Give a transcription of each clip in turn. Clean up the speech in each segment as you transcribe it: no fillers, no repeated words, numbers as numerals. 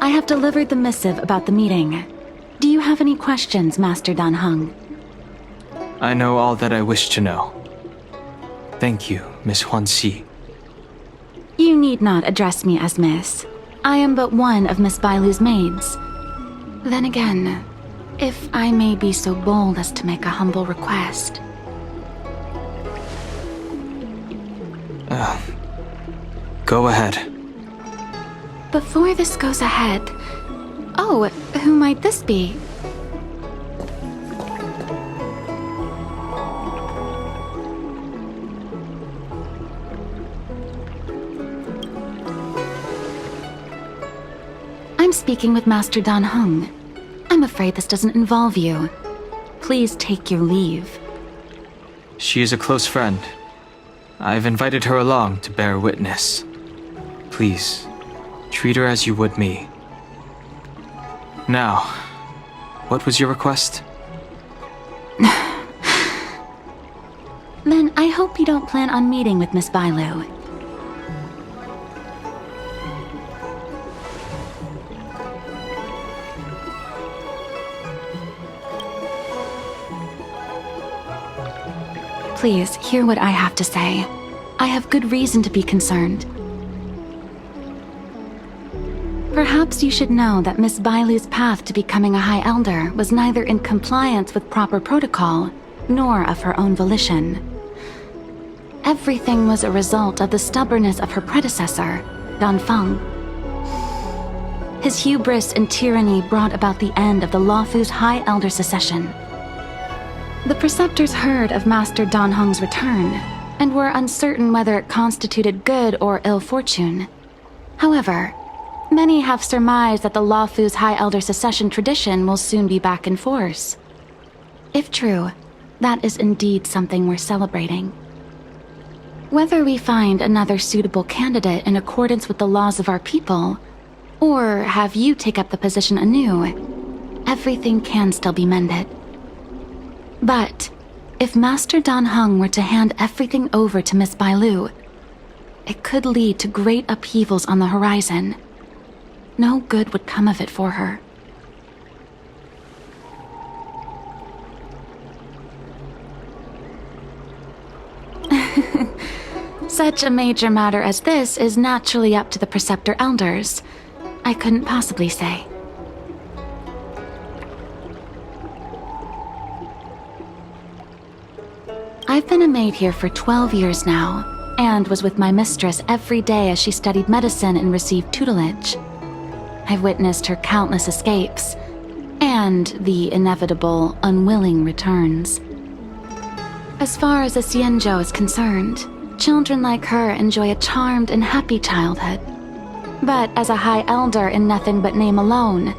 I have delivered the missive about the meeting. Do you have any questions, Master Dan Heng? I know all that I wish to know. Thank you, Miss Huanxi. You need not address me as Miss. I am but one of Miss Bailu's maids. Then again, if I may be so bold as to make a humble request. Go ahead. Before this goes ahead... Oh, who might this be? I'm speaking with Master Dan Heng. I'm afraid this doesn't involve you. Please take your leave. She is a close friend. I've invited her along to bear witness. Please, treat her as you would me. Now, what was your request? Then I hope you don't plan on meeting with Miss Bailu. Please, hear what I have to say. I have good reason to be concerned. Perhaps you should know that Miss Bailu's path to becoming a High Elder was neither in compliance with proper protocol, nor of her own volition. Everything was a result of the stubbornness of her predecessor, Dan Feng. His hubris and tyranny brought about the end of the Luofu's High Elder succession. The preceptors heard of Master Dan Heng's return, and were uncertain whether it constituted good or ill fortune. However, many have surmised that the Luofu's High Elder succession tradition will soon be back in force. If true, that is indeed something worth celebrating. Whether we find another suitable candidate in accordance with the laws of our people, or have you take up the position anew, everything can still be mended. But if Master Dan Heng were to hand everything over to Miss Bailu, it could lead to great upheavals on the horizon. No good would come of it for her. Such a major matter as this is naturally up to the Preceptor Elders. I couldn't possibly say. I've been a maid here for 12 years now, and was with my mistress every day as she studied medicine and received tutelage. I've witnessed her countless escapes, and the inevitable, unwilling returns. As far as a Xianzhou is concerned, children like her enjoy a charmed and happy childhood. But as a High Elder in nothing but name alone,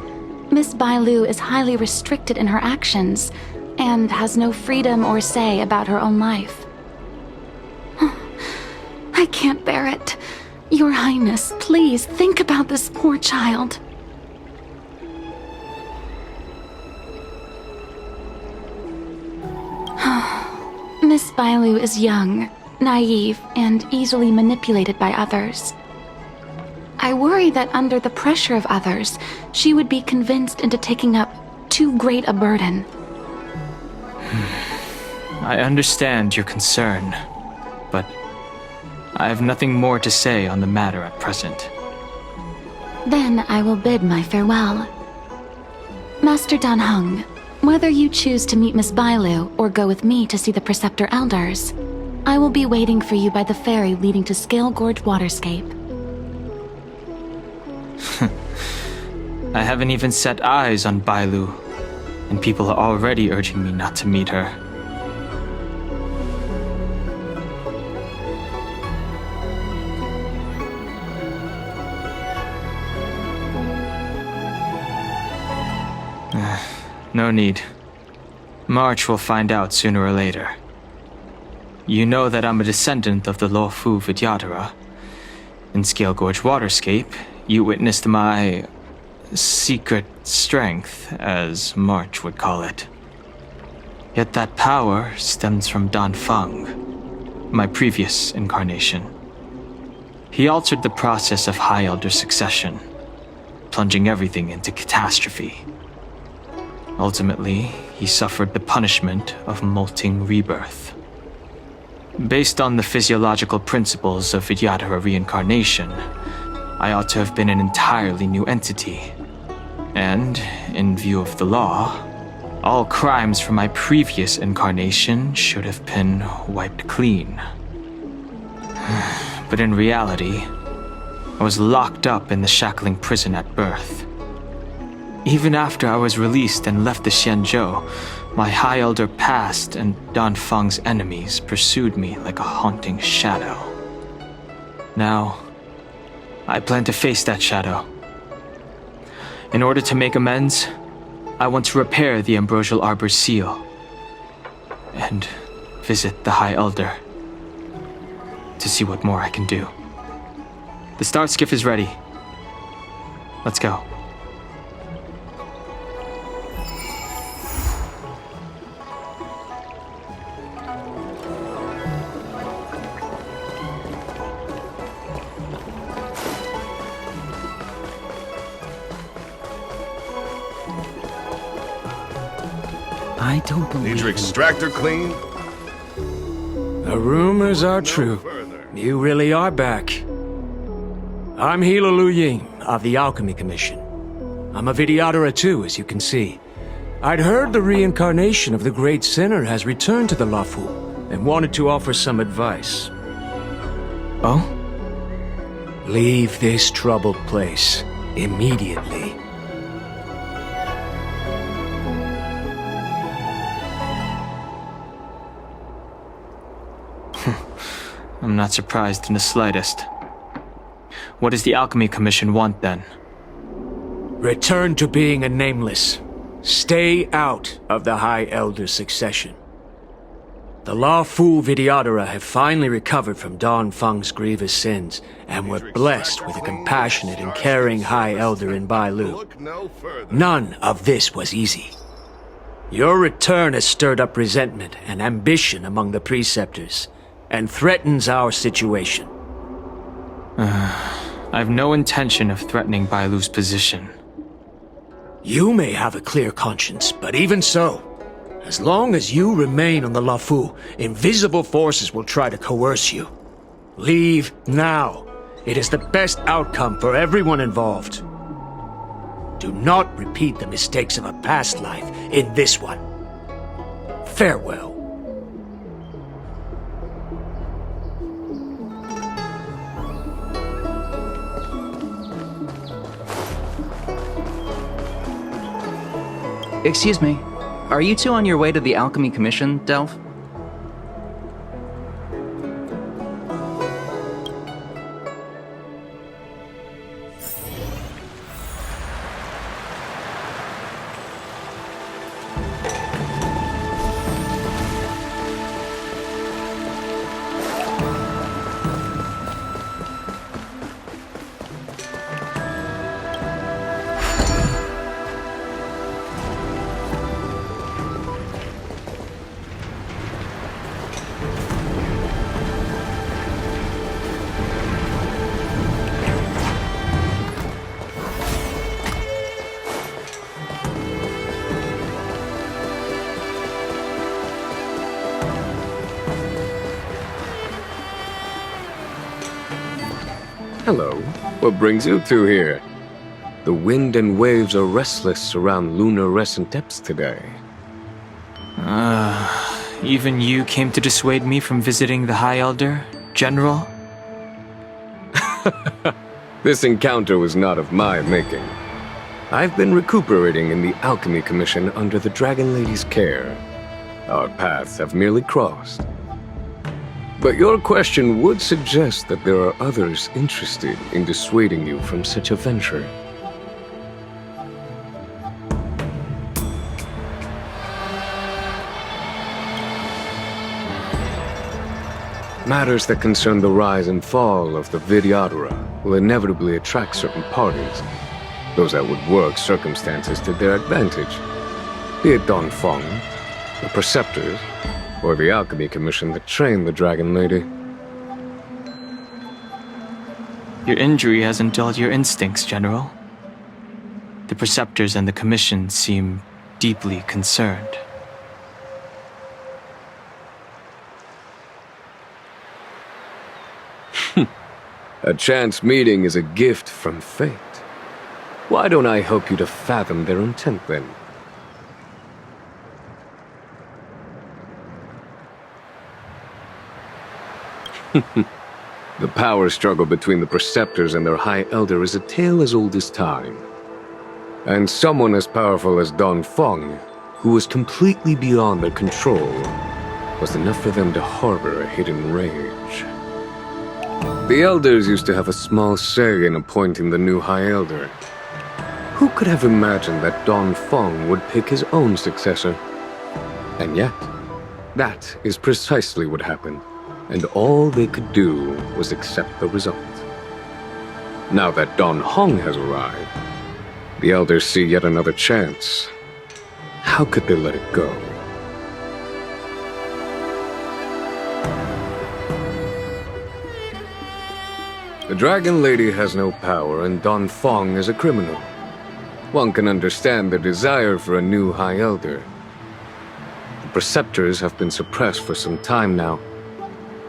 Miss Bailu is highly restricted in her actions, and has no freedom or say about her own life. I can't bear it. Your Highness, please think about this poor child. Miss Bailu is young, naive, and easily manipulated by others. I worry that under the pressure of others, she would be convinced into taking up too great a burden. I understand your concern, but I have nothing more to say on the matter at present. Then I will bid my farewell. Master Dan Heng, whether you choose to meet Miss Bailu or go with me to see the Preceptor Elders, I will be waiting for you by the ferry leading to Scale Gorge Waterscape. I haven't even set eyes on Bailu, and people are already urging me not to meet her. No need. March will find out sooner or later. You know that I'm a descendant of the Luofu Vidyadhara. In Scale Gorge Waterscape, you witnessed my secret strength, as March would call it. Yet that power stems from Dan Feng, my previous incarnation. He altered the process of High Elder succession, plunging everything into catastrophe. Ultimately, he suffered the punishment of molting rebirth. Based on the physiological principles of Vidyadhara reincarnation, I ought to have been an entirely new entity. And, in view of the law, all crimes from my previous incarnation should have been wiped clean. But in reality, I was locked up in the shackling prison at birth. Even after I was released and left the Xianzhou, my High Elder past and Danfeng's enemies pursued me like a haunting shadow. Now, I plan to face that shadow. In order to make amends, I want to repair the Ambrosial Arbor's seal and visit the High Elder to see what more I can do. The start skiff is ready. Let's go. I don't believe. Need your extractor clean? The rumors are true. You really are back. I'm Hila Lu Ying of the Alchemy Commission. I'm a Vidyadhara too, as you can see. I'd heard the reincarnation of the Great Sinner has returned to the Luofu and wanted to offer some advice. Oh? Leave this troubled place immediately. I'm not surprised in the slightest. What does the Alchemy Commission want then? Return to being a nameless. Stay out of the High Elder's succession. The Luofu Vidyadhara have finally recovered from Danfeng's grievous sins, and were blessed with a compassionate and caring High Elder in Bailu. Look no further. None of this was easy. Your return has stirred up resentment and ambition among the preceptors, and threatens our situation. I have no intention of threatening Bailu's position. You may have a clear conscience, but even so, as long as you remain on the Luofu, invisible forces will try to coerce you. Leave now. It is the best outcome for everyone involved. Do not repeat the mistakes of a past life in this one. Farewell. Excuse me, are you two on your way to the Alchemy Commission, Delph? Hello. What brings you two here? The wind and waves are restless around lunar-rescent depths today. Even you came to dissuade me from visiting the High Elder, General? This encounter was not of my making. I've been recuperating in the Alchemy Commission under the Dragon Lady's care. Our paths have merely crossed. But your question would suggest that there are others interested in dissuading you from such a venture. Matters that concern the rise and fall of the Vidyadhara will inevitably attract certain parties, those that would work circumstances to their advantage, be it Danfeng, the Preceptors, or the Alchemy Commission that trained the Dragon Lady. Your injury hasn't dulled your instincts, General. The Preceptors and the Commission seem deeply concerned. A chance meeting is a gift from fate. Why don't I help you to fathom their intent then? The power struggle between the Preceptors and their High Elder is a tale as old as time. And someone as powerful as Don Feng, who was completely beyond their control, was enough for them to harbor a hidden rage. The Elders used to have a small say in appointing the new High Elder. Who could have imagined that Don Feng would pick his own successor? And yet, that is precisely what happened, and all they could do was accept the result. Now that Don Heng has arrived, the Elders see yet another chance. How could they let it go? The Dragon Lady has no power, and Don Feng is a criminal. One can understand their desire for a new High Elder. The Preceptors have been suppressed for some time now.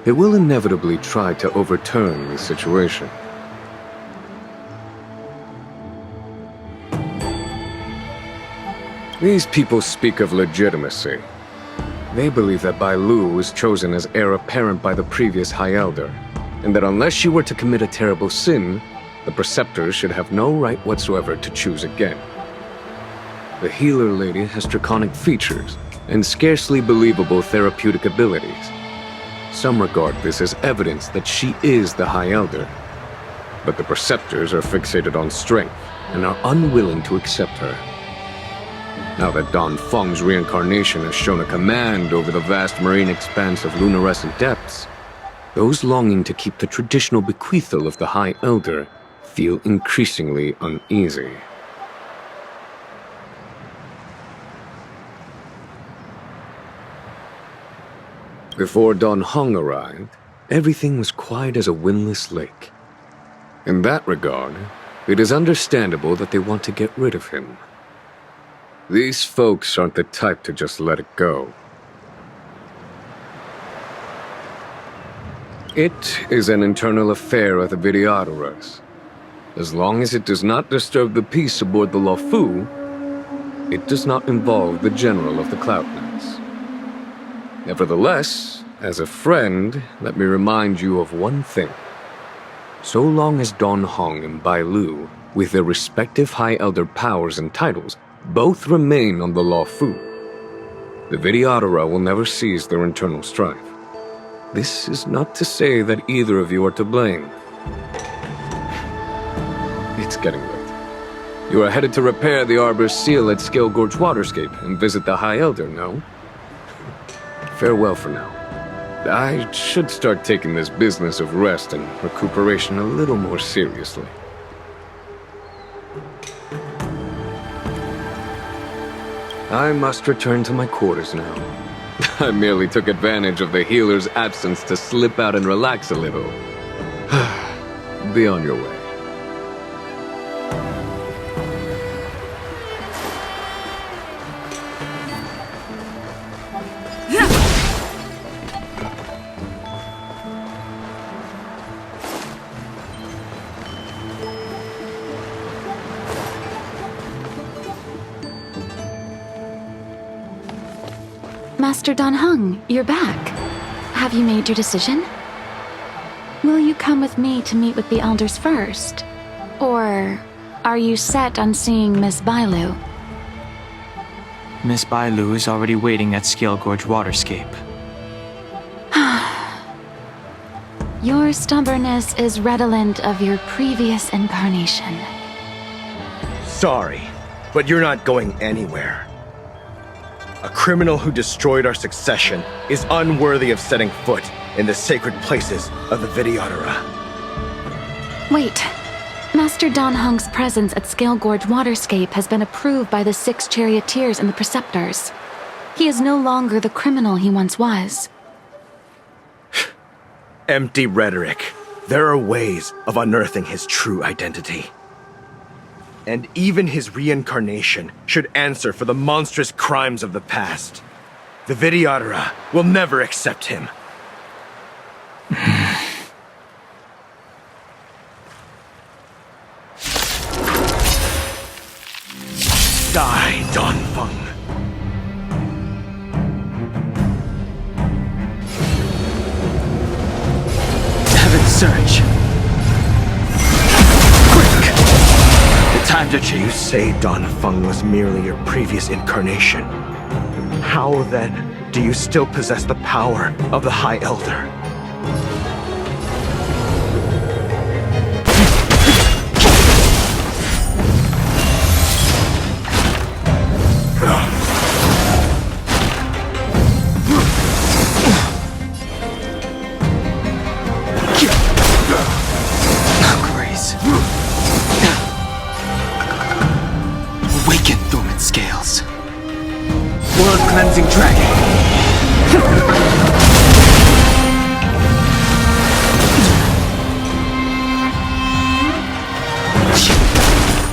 They will inevitably try to overturn the situation. These people speak of legitimacy. They believe that Bai Lu was chosen as heir apparent by the previous High Elder, and that unless she were to commit a terrible sin, the Preceptors should have no right whatsoever to choose again. The Healer Lady has draconic features and scarcely believable therapeutic abilities. Some regard this as evidence that she is the High Elder, but the Preceptors are fixated on strength and are unwilling to accept her. Now that Don Feng's reincarnation has shown a command over the vast marine expanse of luminescent depths, those longing to keep the traditional bequeathal of the High Elder feel increasingly uneasy. Before Don Heng arrived, everything was quiet as a windless lake. In that regard, it is understandable that they want to get rid of him. These folks aren't the type to just let it go. It is an internal affair of the Videodoras. As long as it does not disturb the peace aboard the Luofu, it does not involve the General of the Cloudlands. Nevertheless, as a friend, let me remind you of one thing. So long as Don Heng and Bai Lu, with their respective High Elder powers and titles, both remain on the Luofu, the Videodora will never cease their internal strife. This is not to say that either of you are to blame. It's getting late. You are headed to repair the Arbor's seal at Scale Gorge Waterscape and visit the High Elder, no? Farewell for now. I should start taking this business of rest and recuperation a little more seriously. I must return to my quarters now. I merely took advantage of the healer's absence to slip out and relax a little. Be on your way. Master Don Heng, you're back. Have you made your decision? Will you come with me to meet with the elders first? Or are you set on seeing Miss Bailu? Miss Bailu is already waiting at Scale Gorge Waterscape. Your stubbornness is redolent of your previous incarnation. Sorry, but you're not going anywhere. A criminal who destroyed our succession is unworthy of setting foot in the sacred places of the Videodora. Wait. Master Don Heng's presence at Scale Gorge Waterscape has been approved by the 6 charioteers and the Preceptors. He is no longer the criminal he once was. Empty rhetoric. There are ways of unearthing his true identity. And even his reincarnation should answer for the monstrous crimes of the past. The Vidyadhara will never accept him. Die, Danfeng. Heaven surge. Quick! The time to You change. say Danfeng was merely your previous incarnation. How then do you still possess the power of the High Elder? Grace. Awaken, dormant scales. World cleansing dragon.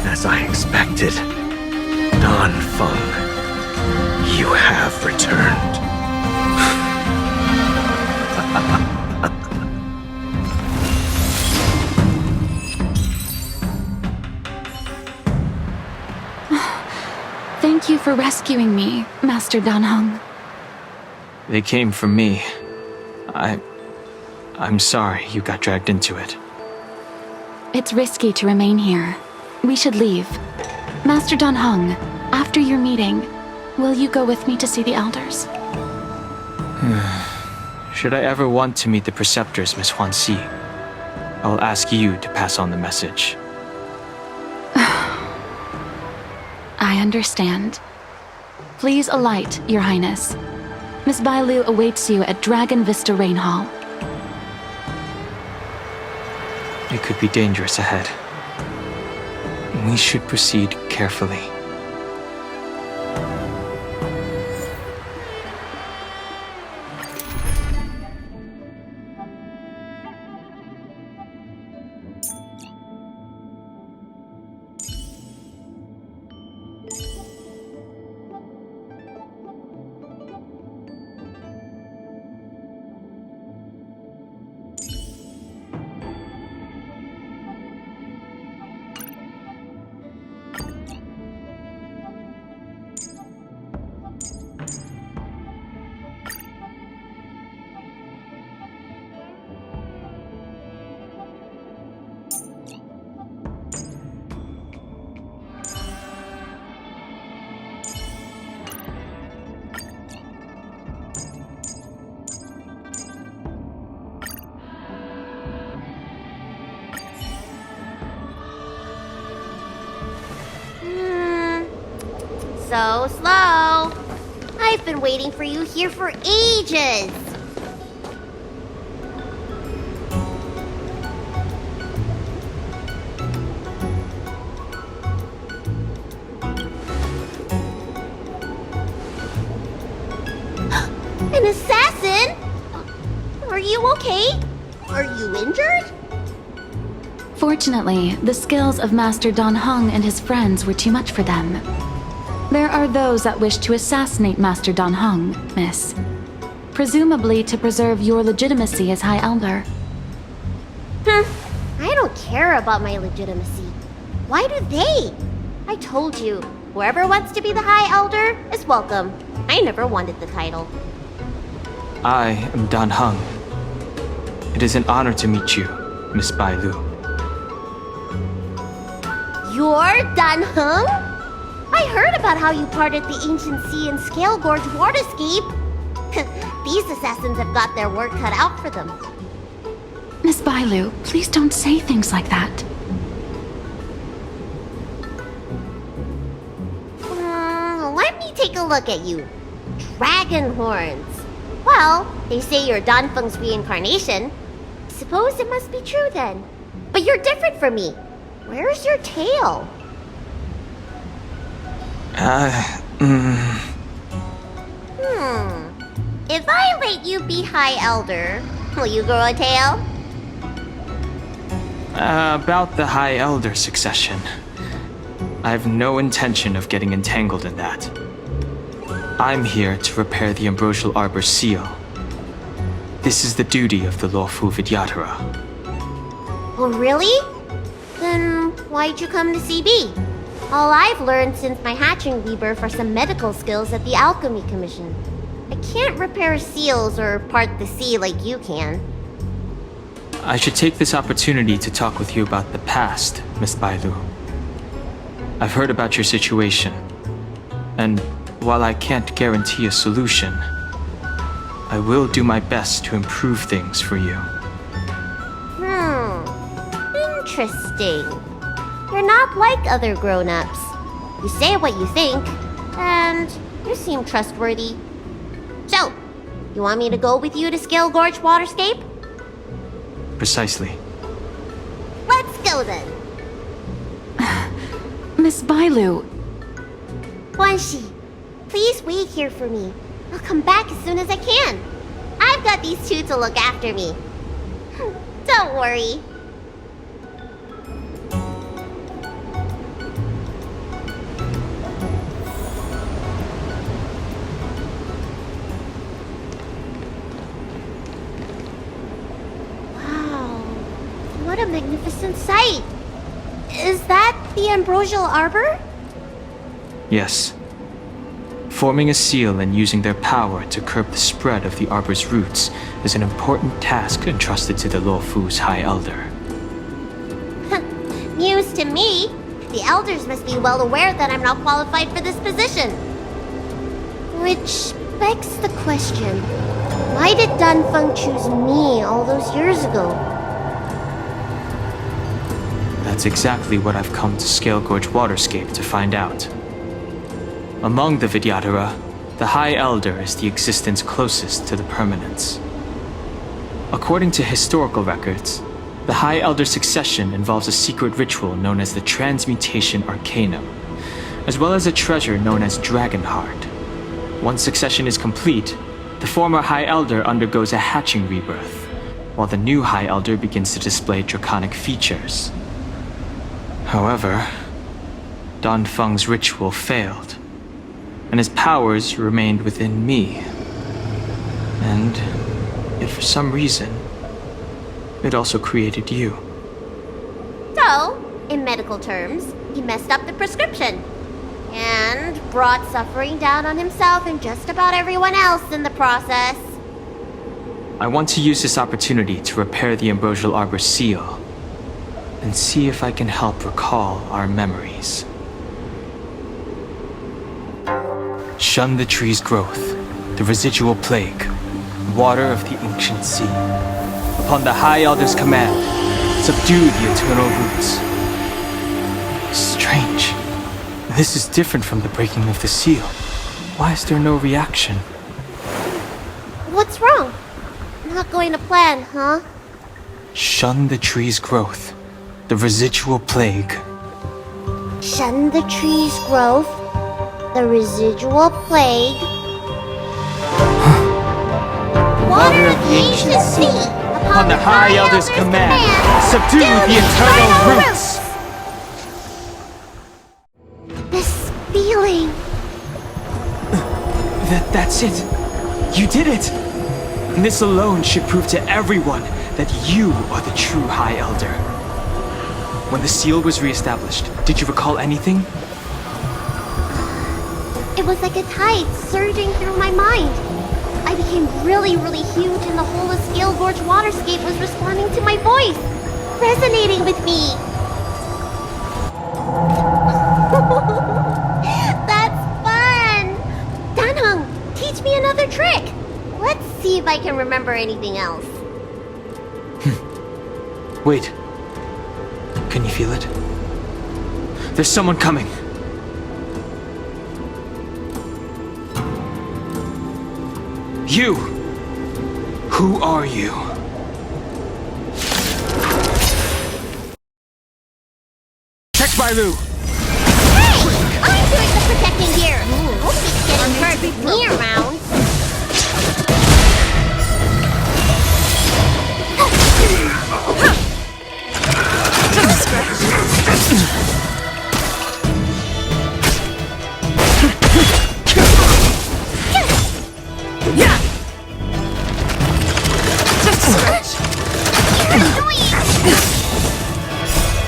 As I expected, Danfeng, you have returned. Thank you for rescuing me, Master Dan Heng. They came for me. I'm sorry you got dragged into it. It's risky to remain here. We should leave. Master Dan Heng, after your meeting, will you go with me to see the elders? Should I ever want to meet the preceptors, Miss Huanxi, I'll ask you to pass on the message. I understand. Please alight, Your Highness. Miss Bailu awaits you at Dragon Vista Rain Hall. It could be dangerous ahead. We should proceed carefully. So slow. I've been waiting for you here for ages. An assassin? Are you okay? Are you injured? Fortunately, the skills of Master Dan Heng and his friends were too much for them. There are those that wish to assassinate Master Dan Heng, Miss. Presumably to preserve your legitimacy as High Elder. I don't care about my legitimacy. Why do they? I told you, whoever wants to be the High Elder is welcome. I never wanted the title. I am Dan Heng. It is an honor to meet you, Miss Bailu. You're Dan Heng? I heard about how you parted the ancient sea and Scale Gorge waterscape. These assassins have got their work cut out for them. Miss Bailu, please don't say things like that. Let me take a look at you. Dragon horns. Well, they say you're Danfeng's reincarnation. Suppose it must be true then. But you're different from me. Where's your tail? If I let you be High Elder, will you grow a tail? About the High Elder succession. I have no intention of getting entangled in that. I'm here to repair the Ambrosial Arbor's seal. This is the duty of the Lawfu Vidyadhara. Oh, really? Then why'd you come to CB? All I've learned since my hatching rebirth are some medical skills at the Alchemy Commission. I can't repair seals or part the sea like you can. I should take this opportunity to talk with you about the past, Miss Bailu. I've heard about your situation, and while I can't guarantee a solution, I will do my best to improve things for you. Interesting. You're not like other grown-ups. You say what you think, and you seem trustworthy. So, you want me to go with you to Scale Gorge Waterscape? Precisely. Let's go then. Miss Bailu, Guanxi, please wait here for me. I'll come back as soon as I can. I've got these two to look after me. Don't worry. Wow, what a magnificent sight. Is that the Ambrosial Arbor? Yes. Forming a seal and using their power to curb the spread of the Arbor's roots is an important task entrusted to the Lawfu's High Elder. News to me. The elders must be well aware that I'm not qualified for this position. Which begs the question, why did Danfeng choose me all those years ago? That's exactly what I've come to Scale Gorge Waterscape to find out. Among the Vidyadhara, the High Elder is the existence closest to the permanence. According to historical records, the High Elder's succession involves a secret ritual known as the Transmutation Arcanum, as well as a treasure known as Dragonheart. Once succession is complete, the former High Elder undergoes a hatching rebirth, while the new High Elder begins to display draconic features. However, Danfeng's ritual failed, and his powers remained within me. And if for some reason, it also created you. So, in medical terms, he messed up the prescription. And brought suffering down on himself and just about everyone else in the process. I want to use this opportunity to repair the Ambrosial Arbor seal, and see if I can help recall our memories. Shun the tree's growth, the residual plague, water of the ancient sea. Upon the High Elder's command, subdue the eternal roots. Strange. This is different from the breaking of the seal. Why is there no reaction? What's wrong? Not going to plan, huh? Shun the tree's growth, the residual plague. Shun the tree's growth, the residual plague. Water of the ancient sea, Upon the High Elder's command, subdue the eternal roots! This feeling. That's it. You did it. And this alone should prove to everyone that you are the true High Elder. When the seal was reestablished, did you recall anything? It was like a tide surging through my mind. I became really, really huge and the whole of Scale Gorge Waterscape was responding to my voice, resonating with me. That's fun! Danheng, teach me another trick. Let's see if I can remember anything else. Wait. Can you feel it? There's someone coming. You! Who are you? Check Bailu! Hey! I'm doing the protecting here! Nobody's getting hurt with me around.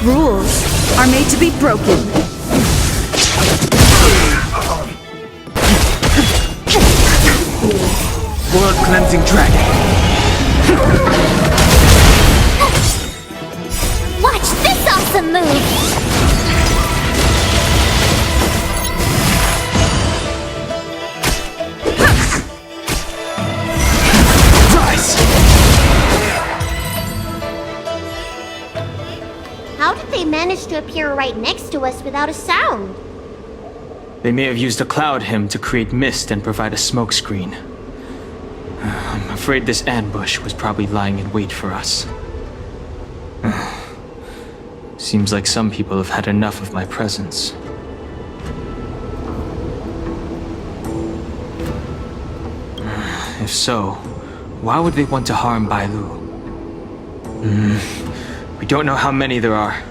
Rules are made to be broken. Blood cleansing dragon. Watch this awesome move! Rise! How did they manage to appear right next to us without a sound? They may have used a cloud hymn to create mist and provide a smokescreen. I'm afraid this ambush was probably lying in wait for us. Seems like some people have had enough of my presence. If so, why would they want to harm Bailu? We don't know how many there are.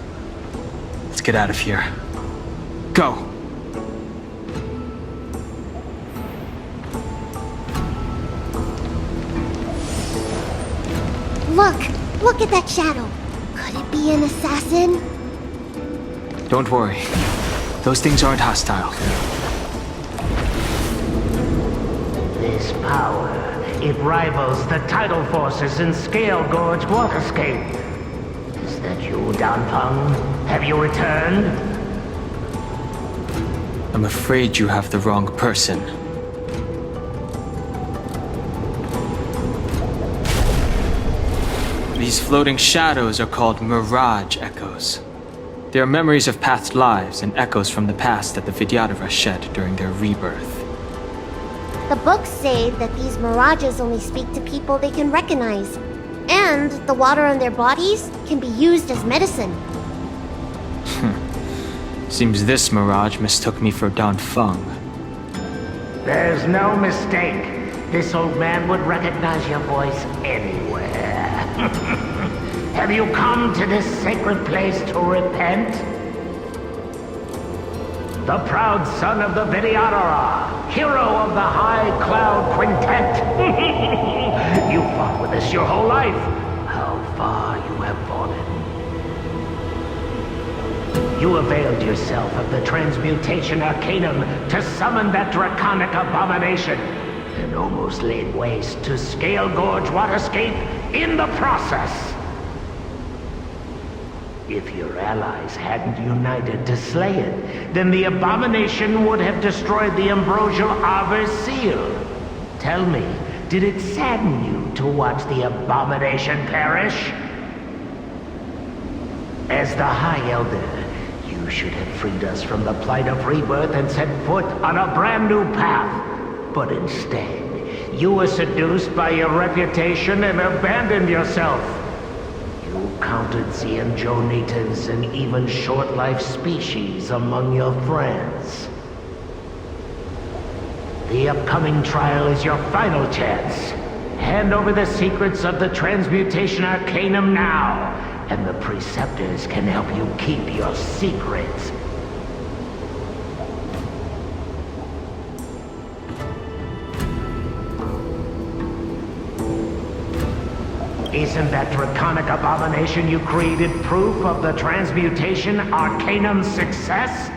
Let's get out of here. Go! Look at that shadow. Could it be an assassin? Don't worry. Those things aren't hostile. This power, it rivals the tidal forces in Scale Gorge Waterscape. Is that you, Danfeng? Have you returned? I'm afraid you have the wrong person. These floating shadows are called Mirage Echoes. They are memories of past lives and echoes from the past that the Vidyadhara shed during their rebirth. The books say that these mirages only speak to people they can recognize. And the water on their bodies can be used as medicine. Seems this mirage mistook me for Danfeng. There's no mistake. This old man would recognize your voice anywhere. Have you come to this sacred place to repent? The proud son of the Vidyadhara, hero of the High Cloud Quintet. You fought with us your whole life. How far you have fallen. You availed yourself of the Transmutation Arcanum to summon that draconic abomination, and almost laid waste to Scale Gorge Waterscape in the process. If your allies hadn't united to slay it, then the abomination would have destroyed the ambrosial Arbor seal. Tell me, did it sadden you to watch the abomination perish? As the High Elder, you should have freed us from the plight of rebirth and set foot on a brand new path. But instead, you were seduced by your reputation and abandoned yourself. You counted Xianzhou natives and even short-life species among your friends. The upcoming trial is your final chance. Hand over the secrets of the Transmutation Arcanum now, and the Preceptors can help you keep your secrets. Isn't that draconic abomination you created proof of the Transmutation Arcanum's success?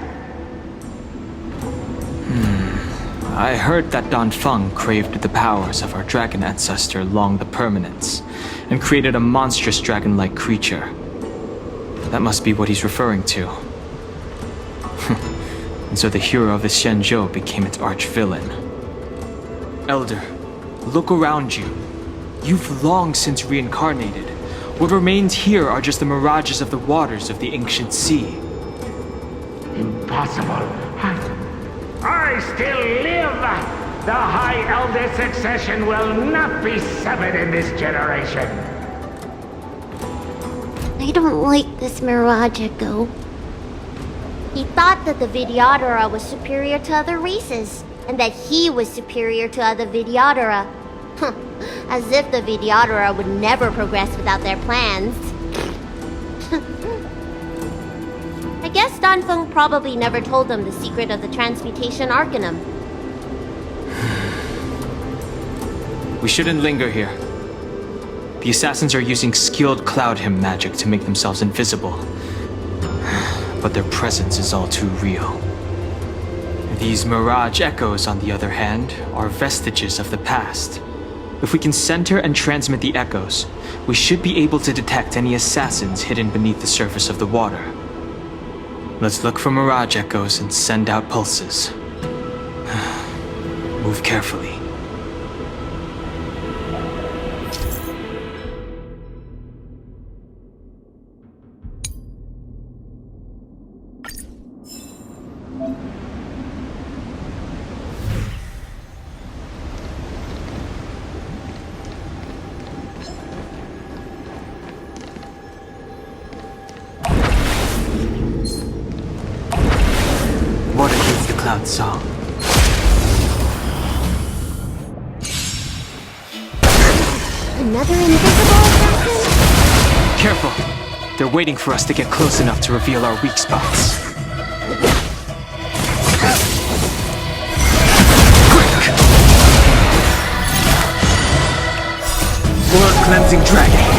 I heard that Danfeng craved the powers of our dragon ancestor Long the Permanence, and created a monstrous dragon-like creature. That must be what he's referring to. And so the hero of the Xianzhou became its arch-villain. Elder, look around you. You've long since reincarnated. What remains here are just the mirages of the waters of the ancient sea. Impossible. I still live! The High Elder succession will not be severed in this generation. I don't like this Mirage Echo. He thought that the Vidyadhara was superior to other races, and that he was superior to other Vidyadhara. As if the Vidyadhara would never progress without their plans. I guess Danfeng probably never told them the secret of the Transmutation Arcanum. We shouldn't linger here. The assassins are using skilled cloud hymn magic to make themselves invisible. but their presence is all too real. These mirage echoes, on the other hand, are vestiges of the past. If we can center and transmit the echoes, we should be able to detect any assassins hidden beneath the surface of the water. Let's look for mirage echoes and send out pulses. Move carefully. What against the cloud song? Another invisible assassin? Careful! They're waiting for us to get close enough to reveal our weak spots. Blood-cleansing dragon!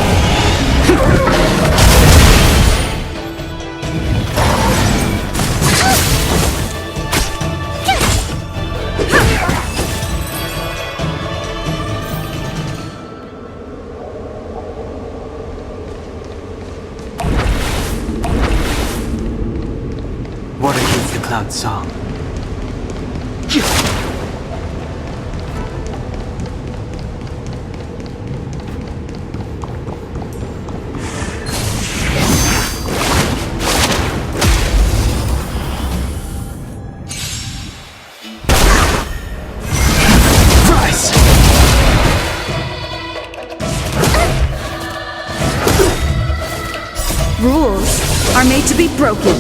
What against the cloud song? Rules are made to be broken.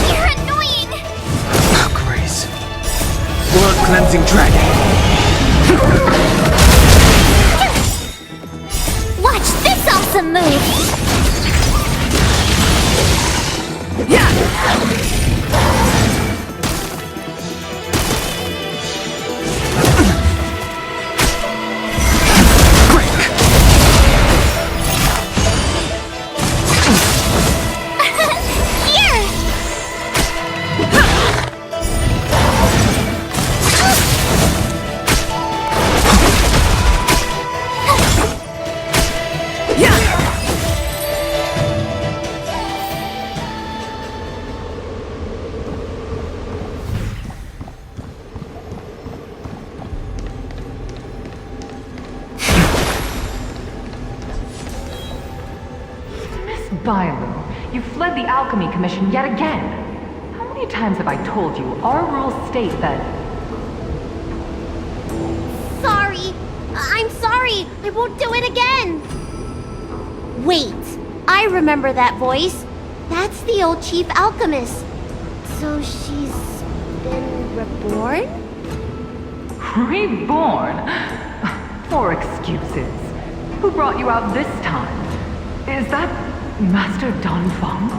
You're annoying! Grace. Blood-cleansing dragon! Watch this awesome move! Bailu, you fled the Alchemy Commission yet again. How many times have I told you our rules state that... Sorry. I'm sorry. I won't do it again. Wait. I remember that voice. That's the old chief alchemist. So she's been reborn? Reborn? Poor excuses. Who brought you out this time? Is that Master Danfeng?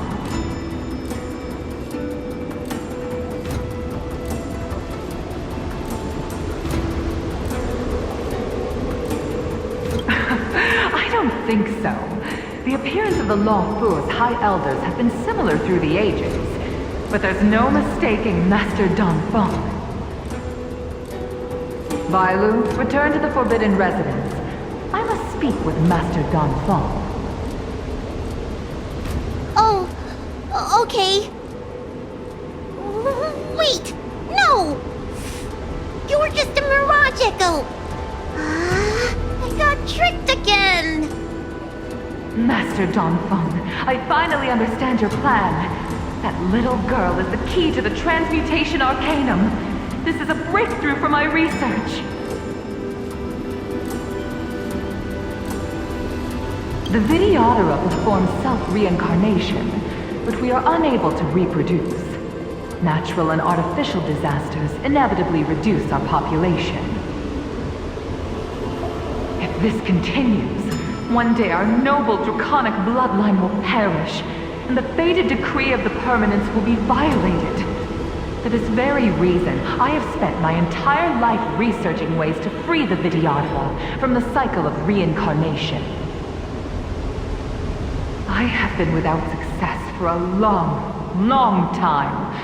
I don't think so. The appearance of the Law Fu's High Elders have been similar through the ages, but there's no mistaking Master Danfeng. Bailu, return to the Forbidden Residence. I must speak with Master Danfeng. Oh, okay. Wait! No! You're just a mirage echo! I got tricked again! Master Danfeng, I finally understand your plan. That little girl is the key to the transmutation arcanum. This is a breakthrough for my research. The Vidyadhara performs self-reincarnation, but we are unable to reproduce. Natural and artificial disasters inevitably reduce our population. If this continues, one day our noble draconic bloodline will perish, and the fated decree of the permanence will be violated. For this very reason, I have spent my entire life researching ways to free the Vidyadhara from the cycle of reincarnation. I have been without success for a long, long time,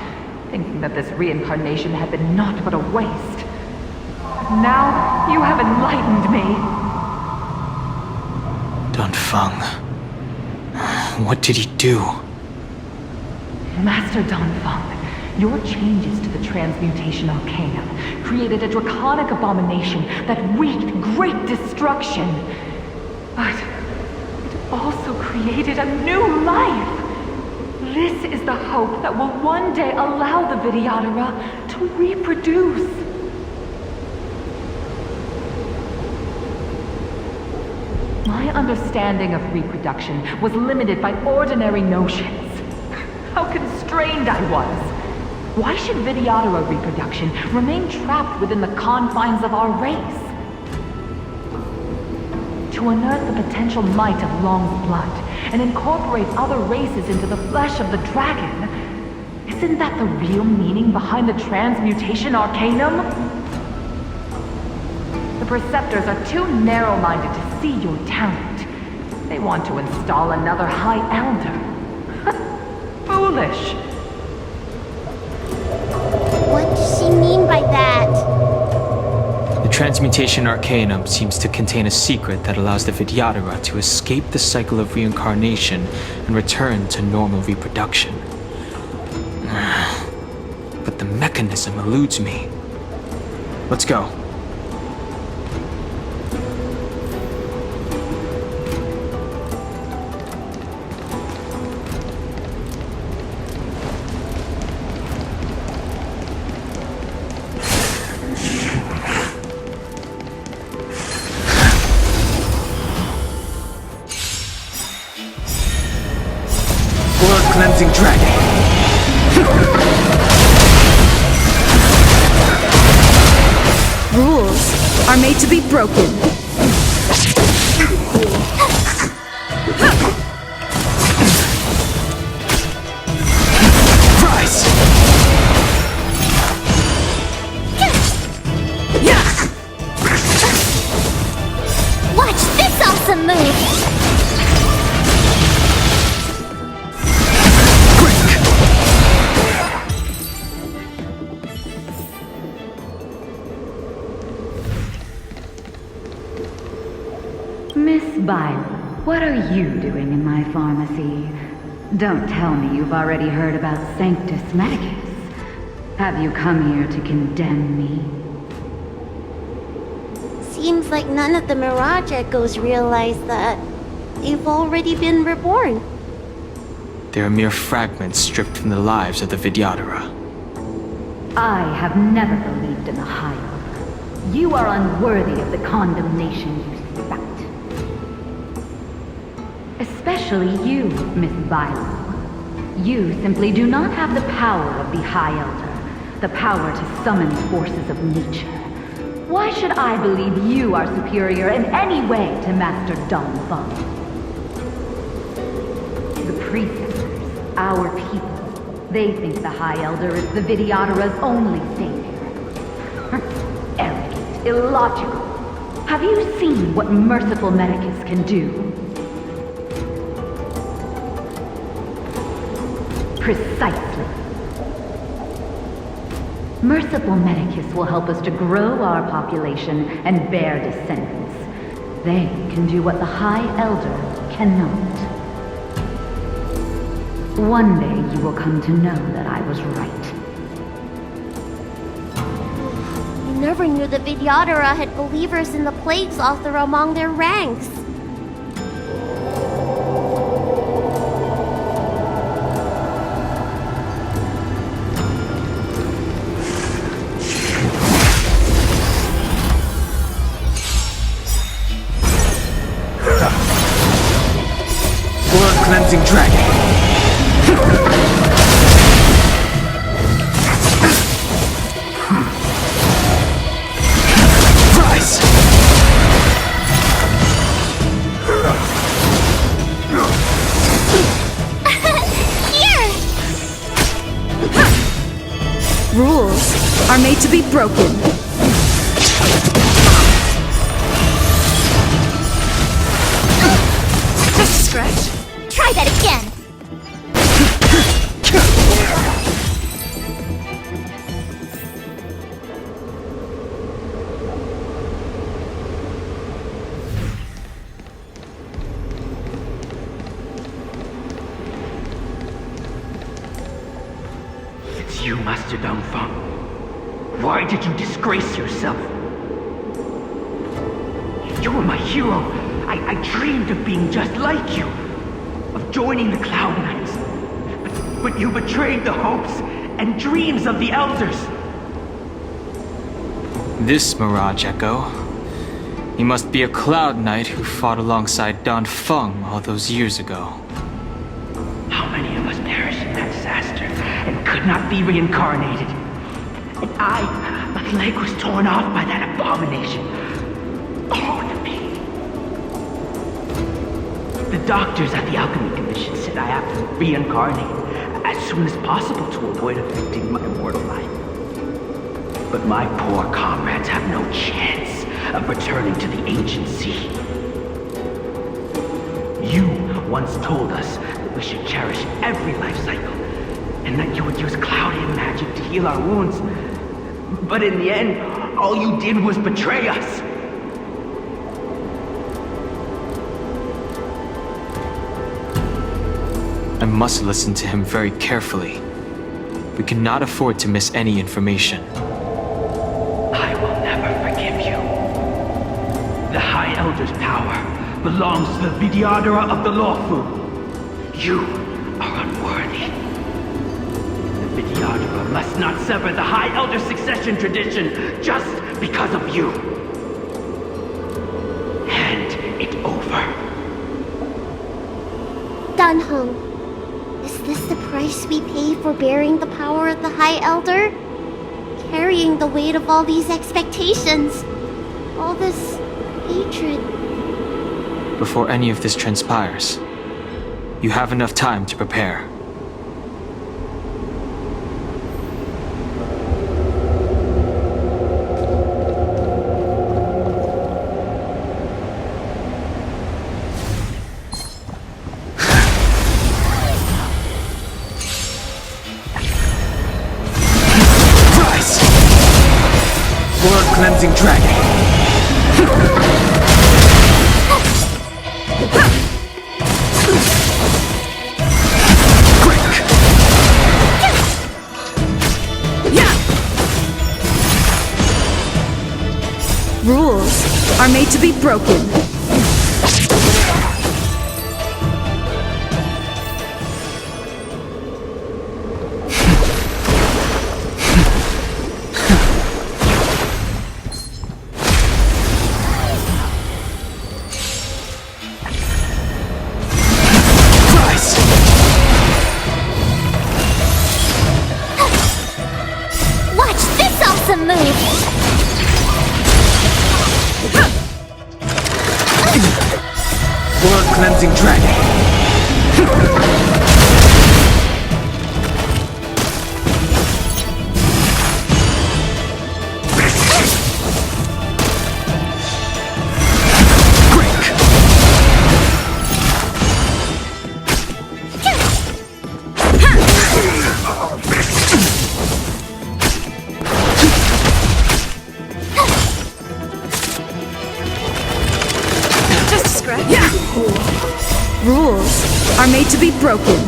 thinking that this reincarnation had been naught but a waste. But now, you have enlightened me. Danfeng. What did he do? Master Danfeng, your changes to the Transmutation Arcanum created a draconic abomination that wreaked great destruction. But it also created a new life. This is the hope that will one day allow the Vidyadhara to reproduce. My understanding of reproduction was limited by ordinary notions. How constrained I was. Why should Vidyadhara reproduction remain trapped within the confines of our race? To unearth the potential might of Long's blood and incorporate other races into the flesh of the dragon, isn't that the real meaning behind the Transmutation Arcanum? The Preceptors are too narrow-minded to see your talent. They want to install another High Elder. Foolish. What does she mean by that? The Transmutation Arcanum seems to contain a secret that allows the Vidyadhara to escape the cycle of reincarnation and return to normal reproduction. But the mechanism eludes me. Let's go. Cleansing dragon. Rules are made to be broken. Rise! Watch this awesome move! Miss Bile, what are you doing in my pharmacy? Don't tell me you've already heard about Sanctus Medicus. Have you come here to condemn me? Seems like none of the Mirage Echoes realize that they've already been reborn. They are mere fragments stripped from the lives of the Vidyadhara. I have never believed in the High Elder. You are unworthy of the condemnation you spout. Especially you, Miss Bile. You simply do not have the power of the High Elder, the power to summon forces of nature. Why should I believe you are superior in any way to Master Danfeng? The Preceptors, our people, they think the High Elder is the Vidyadhara's only savior. Arrogant, illogical. Have you seen what merciful Medicus can do? Precisely. Merciful Medicus will help us to grow our population and bear descendants. They can do what the High Elder cannot. One day you will come to know that I was right. I never knew the Vidyadhara had believers in the Plagues Author among their ranks. Cleansing dragon. Rise! Here! Rules are made to be broken. Just a scratch. Try that again. It's you, Master Dongfeng. Why did you disgrace yourself? You were my hero. I dreamed of being just like you. Of joining the Cloud Knights. But you betrayed the hopes and dreams of the Elders. This Mirage Echo. He must be a Cloud Knight who fought alongside Dongfeng all those years ago. How many of us perished in that disaster and could not be reincarnated? And my leg was torn off by that abomination. Oh, the pain. The doctors at the Alchemy Commission said I have to reincarnate as soon as possible to avoid affecting my mortal life. But my poor comrades have no chance of returning to the ancient sea. You once told us that we should cherish every life cycle, and that you would use Cloudian magic to heal our wounds. But in the end, all you did was betray us. I must listen to him very carefully. We cannot afford to miss any information. I will never forgive you. The High Elder's power belongs to the Vidyadhara of the Lawfu. You are unworthy. The Vidyadhara must not sever the High Elder's succession tradition just because of you. Hand it over. Dunhong, is this the price we pay for bearing the power of the High Elder? Carrying the weight of all these expectations. All this hatred. Before any of this transpires, you have enough time to prepare. Cleansing Dragon. Rules are made to be broken. Cleansing Dragon. Rules are made to be broken.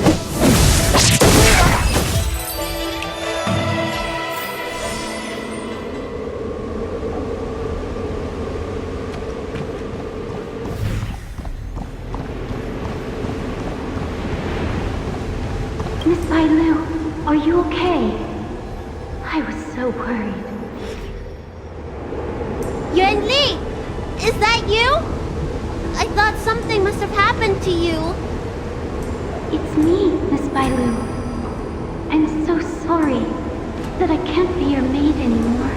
Miss Bailu, are you okay? I was so worried. Yuan Li! Is that you? I thought something must have happened to you. It's me, Miss Bailu. I'm so sorry that I can't be your maid anymore.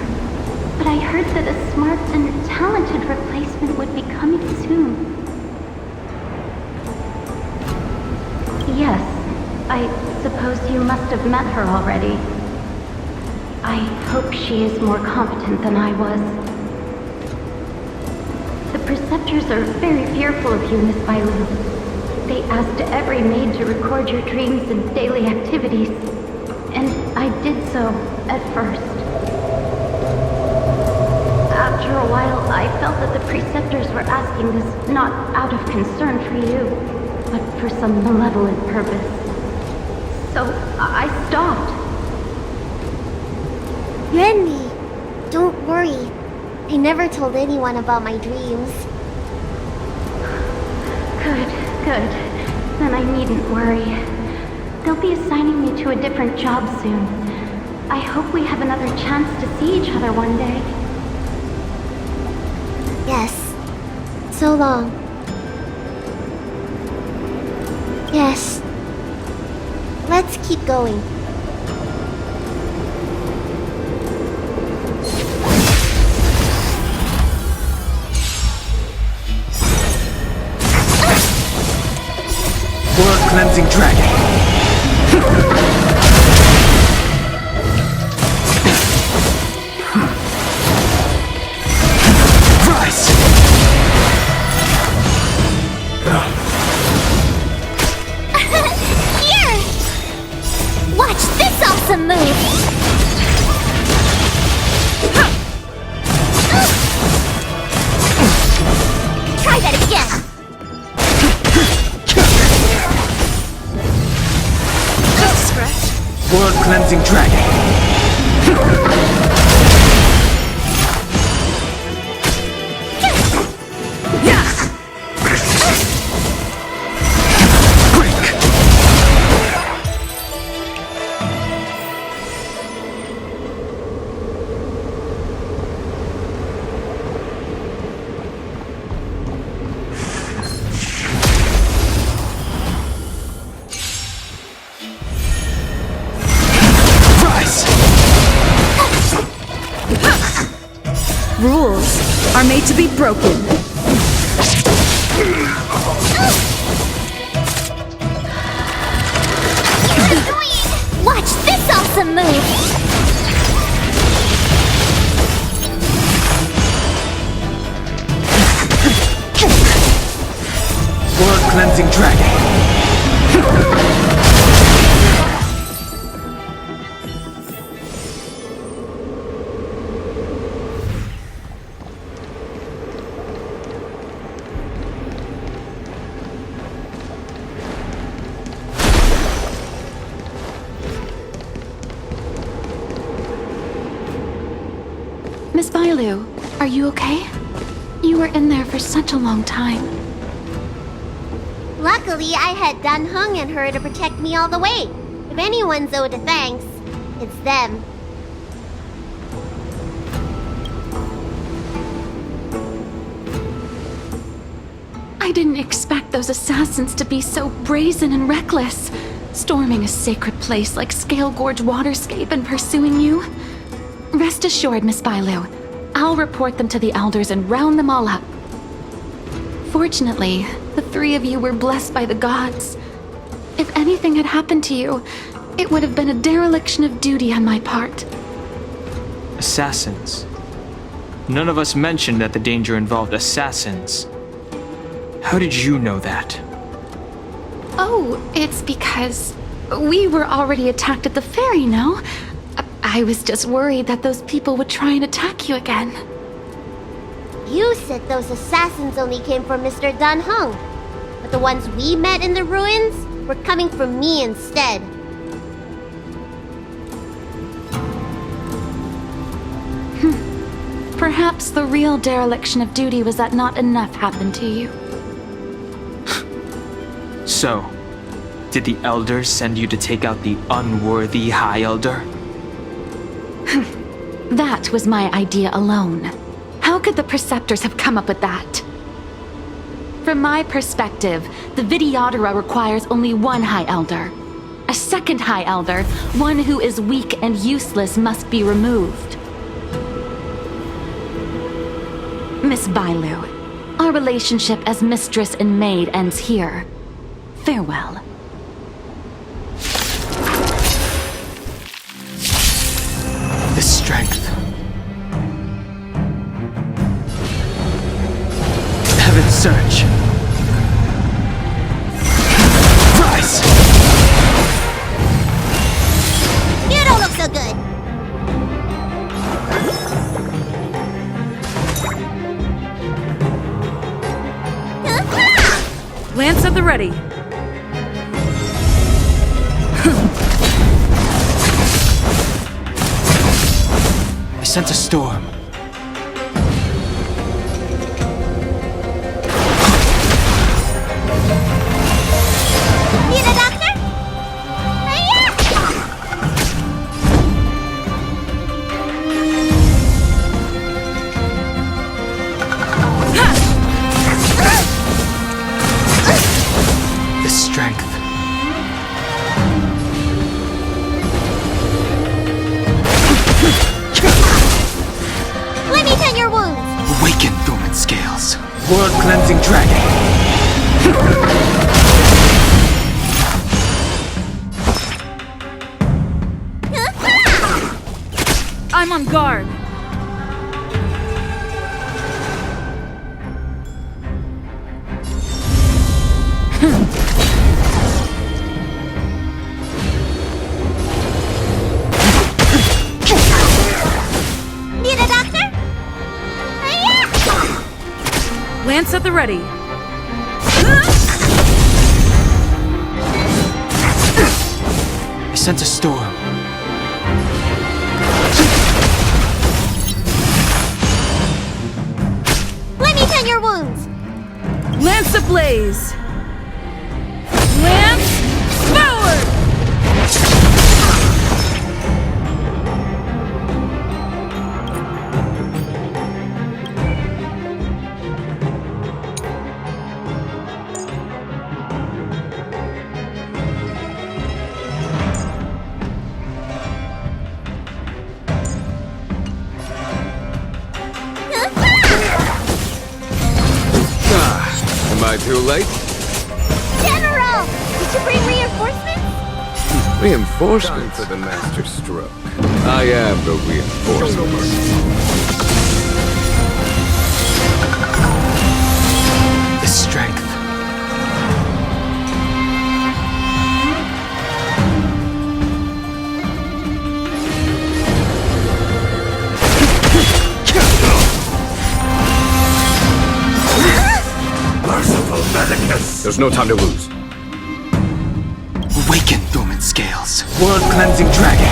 But I heard that a smart and talented replacement would be coming soon. Yes, I suppose you must have met her already. I hope she is more competent than I was. The Preceptors are very fearful of you, Miss Bailu. They asked every maid to record your dreams and daily activities, and I did so at first. After a while, I felt that the Preceptors were asking this not out of concern for you, but for some malevolent purpose. So I stopped. Randy, don't worry. I never told anyone about my dreams. Good. Then I needn't worry. They'll be assigning me to a different job soon. I hope we have another chance to see each other one day. Yes. So long. Yes. Let's keep going. Blood-cleansing dragon. Rise! Here! Watch this awesome move! Try that again! Blood-cleansing dragon. Rules are made to be broken. Watch this awesome move! Blood-cleansing dragon. Miss Bailu, are you okay? You were in there for such a long time. Luckily, I had Dan Heng and her to protect me all the way. If anyone's owed a thanks, it's them. I didn't expect those assassins to be so brazen and reckless, storming a sacred place like Scale Gorge Waterscape and pursuing you. Rest assured, Miss Bailu, I'll report them to the elders and round them all up. Fortunately, the three of you were blessed by the gods. If anything had happened to you, it would have been a dereliction of duty on my part. Assassins. None of us mentioned that the danger involved assassins. How did you know that? Oh, it's because we were already attacked at the ferry, no? I was just worried that those people would try and attack you again. You said those assassins only came from Mr. Dan Heng, but the ones we met in the ruins were coming from me instead. Perhaps the real dereliction of duty was that not enough happened to you. So, did the elders send you to take out the unworthy High Elder? That was my idea alone. How could the Preceptors have come up with that? From my perspective, the Vidyadhara requires only one High Elder. A second High Elder, one who is weak and useless, must be removed. Miss Bailu, our relationship as mistress and maid ends here. Farewell. The strength. Heaven's surge. Rise! You don't look so good. Lance at the ready. I sense a storm. Need a doctor? The strength. Let me tend your wounds. Awaken dormant scales. World cleansing dragon. I'm on guard. Need a doctor? Lance at the ready. I sense a storm. Let me tend your wounds. Lance ablaze. Lance forward. Am I too late? General! Did you bring reinforcements? Reinforcements of the master stroke. I am the reinforcements. The strength. There's no time to lose. Awaken dormant scales. World cleansing dragon.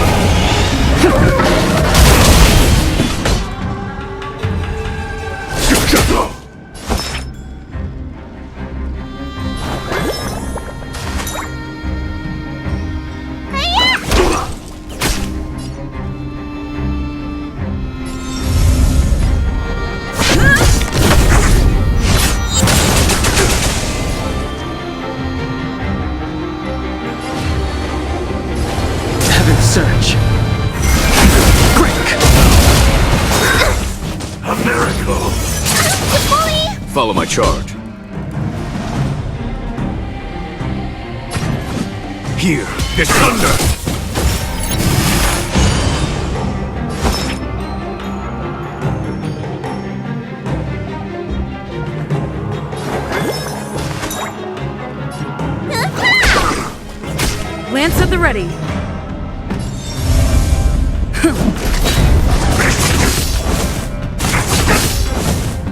Heaven's surge. Break! A miracle! Follow my charge. Here, this thunder! Lance at the ready.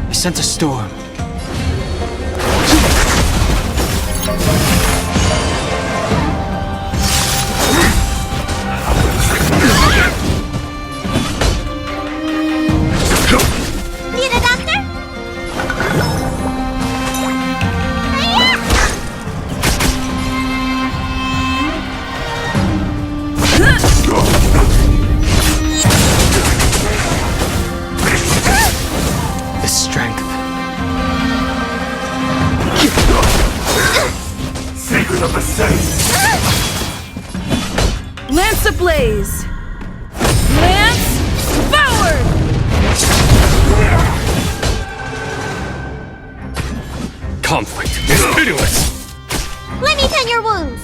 I sense a storm. Need a doctor? The strength. Secret of the saints! Lance ablaze. Lance forward. Conflict is pitiless! Let me tend your wounds.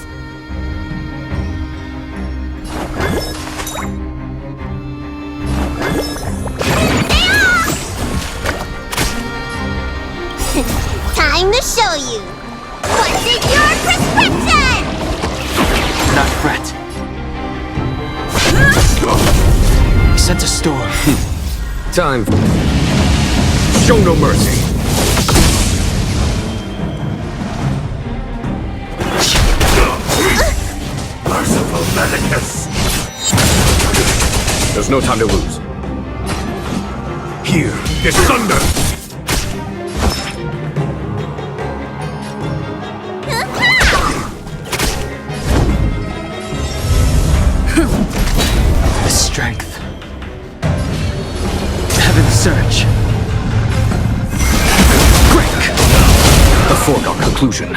Time to show you. What's in your prescription? Do not fret. He sent a storm. Time. Show no mercy. Merciful Medicus! There's no time to lose. Here, this thunder! The strength. Heaven's surge. Break! A foregone conclusion.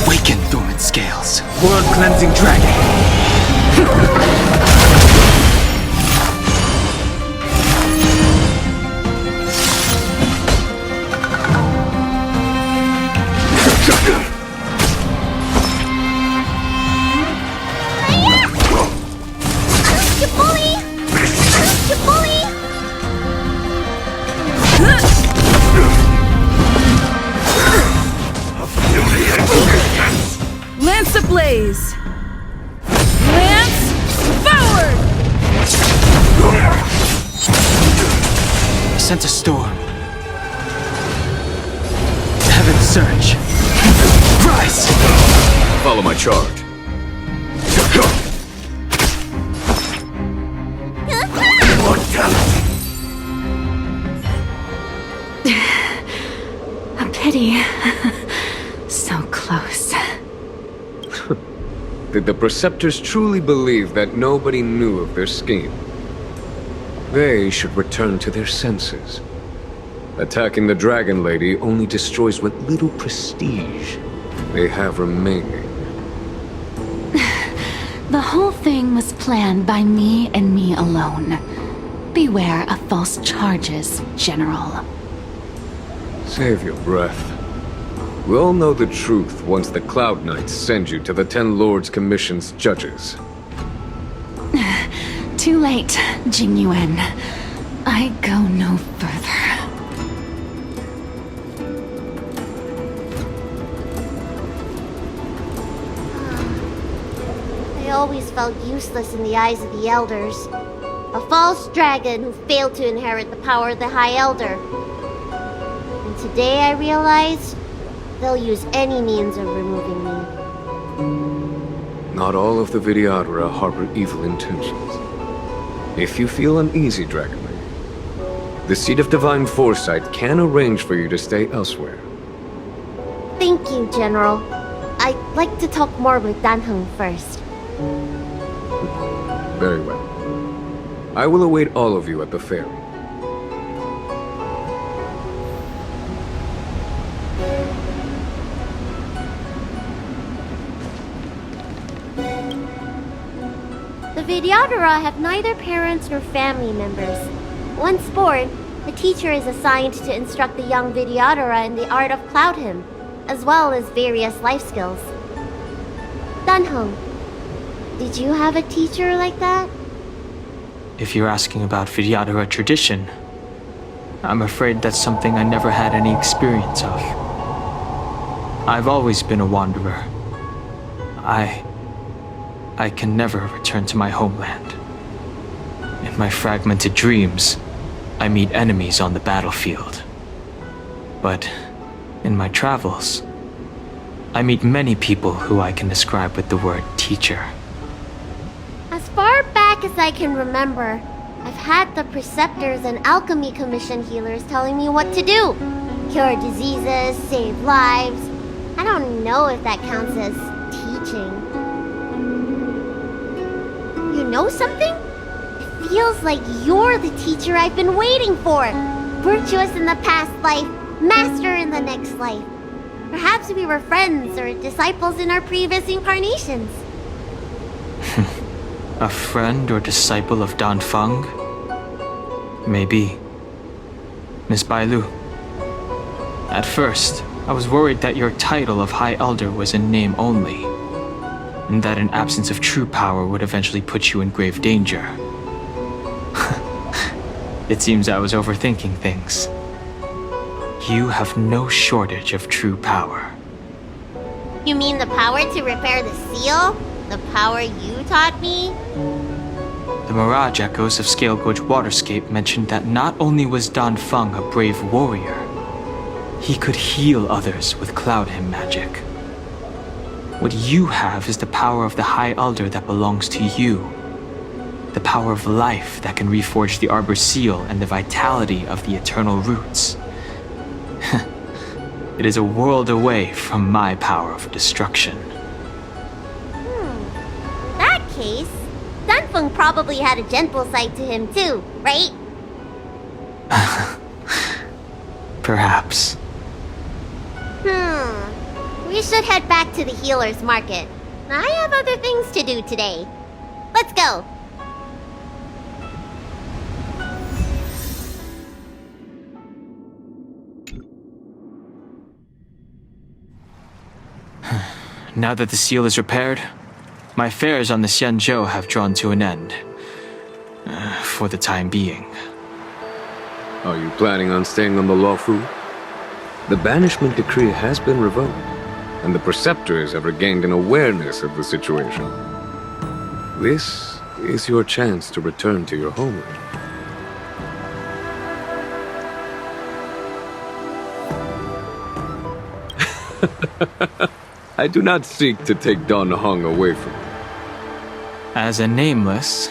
Awaken, dormant scales. World-cleansing dragon. You bully! You bully! Lance ablaze! Lance forward! He sent a storm. Heaven's surge. Rise! Follow my charge. Mortality! A pity. So close. Did the Preceptors truly believe that nobody knew of their scheme? They should return to their senses. Attacking the Dragon Lady only destroys what little prestige they have remaining. The whole thing was planned by me and me alone. Beware of false charges, General. Save your breath. We'll know the truth once the Cloud Knights send you to the Ten Lords Commission's judges. Too late, Jing Yuan. I go no further. I always felt useless in the eyes of the elders. A false dragon who failed to inherit the power of the High Elder. And today I realized they'll use any means of removing me. Not all of the Vidyadhara harbor evil intentions. If you feel uneasy, Dragon Lady, the Seat of Divine Foresight can arrange for you to stay elsewhere. Thank you, General. I'd like to talk more with Dan Heng first. Very well. I will await all of you at the ferry. The Vidyadhara have neither parents nor family members. Once born, the teacher is assigned to instruct the young Vidyadhara in the art of Cloud Hymn, as well as various life skills. Dan Heng, did you have a teacher like that? If you're asking about Vidyadhara tradition, I'm afraid that's something I never had any experience of. I've always been a wanderer. I can never return to my homeland. In my fragmented dreams, I meet enemies on the battlefield. But in my travels, I meet many people who I can describe with the word teacher. As far back as I can remember, I've had the Preceptors and Alchemy Commission healers telling me what to do. Cure diseases, save lives. I don't know if that counts as teaching. You know something? It feels like you're the teacher I've been waiting for. Virtuous in the past life, master in the next life. Perhaps we were friends or disciples in our previous incarnations. A friend or disciple of Dan Feng? Maybe. Miss Bailu. At first, I was worried that your title of High Elder was in name only, and that an absence of true power would eventually put you in grave danger. It seems I was overthinking things. You have no shortage of true power. You mean the power to repair the seal? The power you taught me? The Mirage Echoes of Scale Gorge Waterscape mentioned that not only was Dan Feng a brave warrior, he could heal others with Cloud Hymn magic. What you have is the power of the High Elder that belongs to you. The power of life that can reforge the Arbor Seal and the vitality of the Eternal Roots. It is a world away from my power of destruction. In that case, Dunfeng probably had a gentle side to him too, right? Perhaps. We should head back to the healer's market. I have other things to do today. Let's go. Now that the seal is repaired, my affairs on the Xianzhou have drawn to an end. For the time being. Are you planning on staying on the Luofu? The banishment decree has been revoked, and the preceptors have regained an awareness of the situation. This is your chance to return to your homeland. I do not seek to take Dan Heng away from you. As a nameless,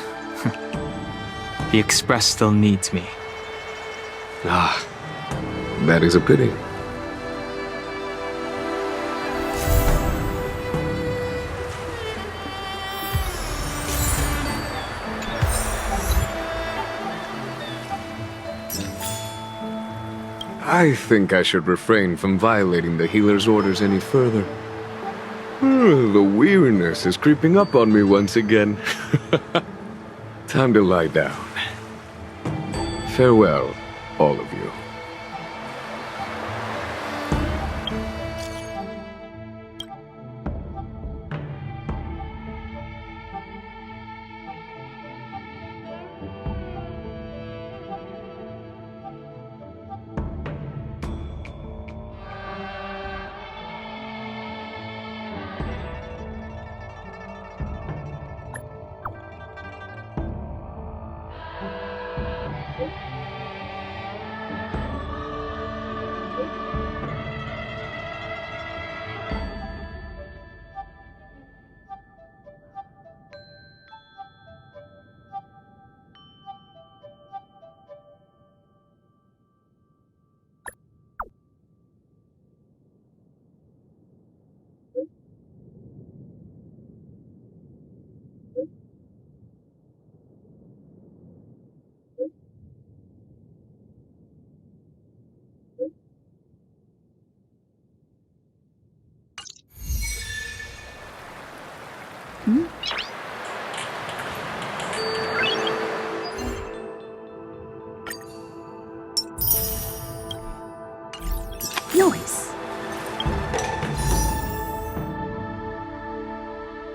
the Express still needs me. Ah, that is a pity. I think I should refrain from violating the healer's orders any further. The weariness is creeping up on me once again. Time to lie down. Farewell, all of you.